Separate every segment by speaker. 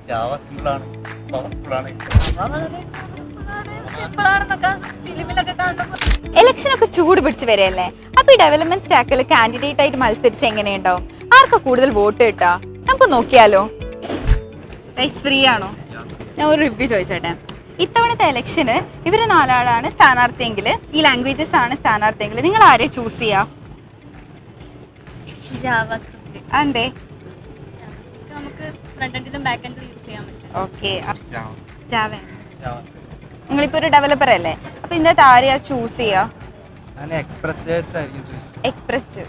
Speaker 1: Java simple ആണ്, powerful ആണ്.
Speaker 2: Election ഒക്കെ ചൂട് പിടിച്ച് വരെയല്ലേ, അപ്പൊ ഈ ഡെവലപ്മെന്റ് സ്റ്റാക്കുകൾ കാൻഡിഡേറ്റ് ആയിട്ട് മത്സരിച്ച് എങ്ങനെയുണ്ടാവും? ആർക്കാ കൂടുതൽ വോട്ട് കിട്ടാ? നമുക്ക് നോക്കിയാലോ. ഫ്രീ ആണോ? ഞാൻ ഒരു റിവ്യൂ ചോദിച്ചോട്ടെ. ഇത്തവണത്തെ ഇലക്ഷന് ഇവര് നാലാളാണ് സ്ഥാനാർത്ഥിയെങ്കിൽ, ഈ ലാംഗ്വേജസ് ആണ് സ്ഥാനാർത്ഥിയെങ്കിൽ, നിങ്ങൾ ആരെ ചൂസ് ചെയ്യാ? അതെന്തേ?
Speaker 3: നമുക്ക് ഫ്രണ്ട് എൻഡിലും ബാക്ക് എൻഡിലും യൂസ് ചെയ്യാൻ പറ്റും.
Speaker 2: Okay, Java. നിങ്ങളിപ്പോ ഒരു ഡെവലപ്പർ അല്ലേ, അപ്പൊ ഇതിന്റെ ആരെയാ ചൂസ് ചെയ്യാ? എക്സ്പ്രസ്.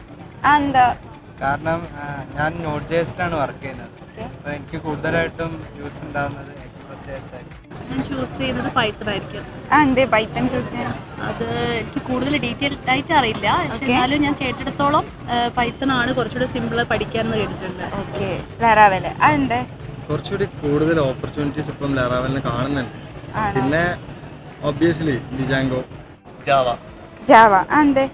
Speaker 2: എന്താ
Speaker 1: കാരണം ഞാൻ നോട്ട് ജേസിലാണ് വർക്ക് ചെയ്യുന്നത്. അപ്പോൾ എനിക്ക് കൂടുതലായിട്ടും യൂസ് ഉണ്ടാകുന്നത് എക്സ്പ്രസ് ജേസ് ആയിരിക്കും.
Speaker 3: ഞാൻ ചൂസ് ചെയ്യുന്നത് പൈത്തൺ ആയിരിക്കും.
Speaker 2: എന്തേ പൈത്തൺ ചൂസ് ചെയ്യാൻ?
Speaker 3: അത് എനിക്ക് കൂടുതൽ ഡീറ്റെയിൽ ആയിട്ട് അറിയില്ല, പക്ഷെ എന്നാലും ഞാൻ കേട്ടിടത്തോളം പൈത്തൺ ആണ് കുറച്ചുകൂടെ സിമ്പിൾ പഠിക്കാമെന്ന് കേട്ടിട്ടുണ്ട്.
Speaker 2: ഓക്കെ, ലാറാവൽ. അതെന്തേ?
Speaker 4: കുറച്ചുകൂടി കൂടുതൽ ഓപ്പർച്യൂണിറ്റീസ് ഇപ്പം ലാറാവലിന് കാണുന്നുണ്ട്. പിന്നെ ഒബ്വിയസ്ലി ഡിജാങ്കോ.
Speaker 2: ജാവ. അതെന്തേ?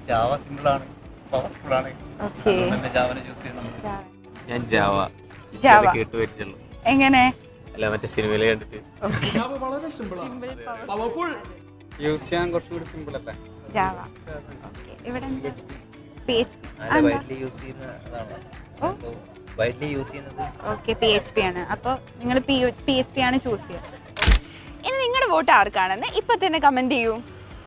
Speaker 1: ജാവ സിമ്പിൾ ആണ്, പവർഫുൾ ആണ്.
Speaker 2: ഓക്കെ,
Speaker 1: ജാവനെ ചൂസ് ചെയ്യുന്നത്.
Speaker 5: ഞാൻ ജാവ കേട്ടു വരിച്ചുള്ളൂ.
Speaker 2: എങ്ങനെ?
Speaker 5: അല്ല, മറ്റേ സിനിമയിൽ കണ്ടിട്ട്.
Speaker 4: യൂസ് ചെയ്യാൻ കുറച്ചുകൂടി സിമ്പിൾ അല്ലേ
Speaker 2: ജാവ. ഇവിടെ ഓക്കെ, PHP ആണ്. അപ്പോൾ നിങ്ങൾ PHP ആണ് ചൂസ് ചെയ്യുക. ഇനി നിങ്ങളുടെ വോട്ട് ആർക്കാണെന്ന് ഇപ്പൊ തന്നെ കമന്റ് ചെയ്യൂ.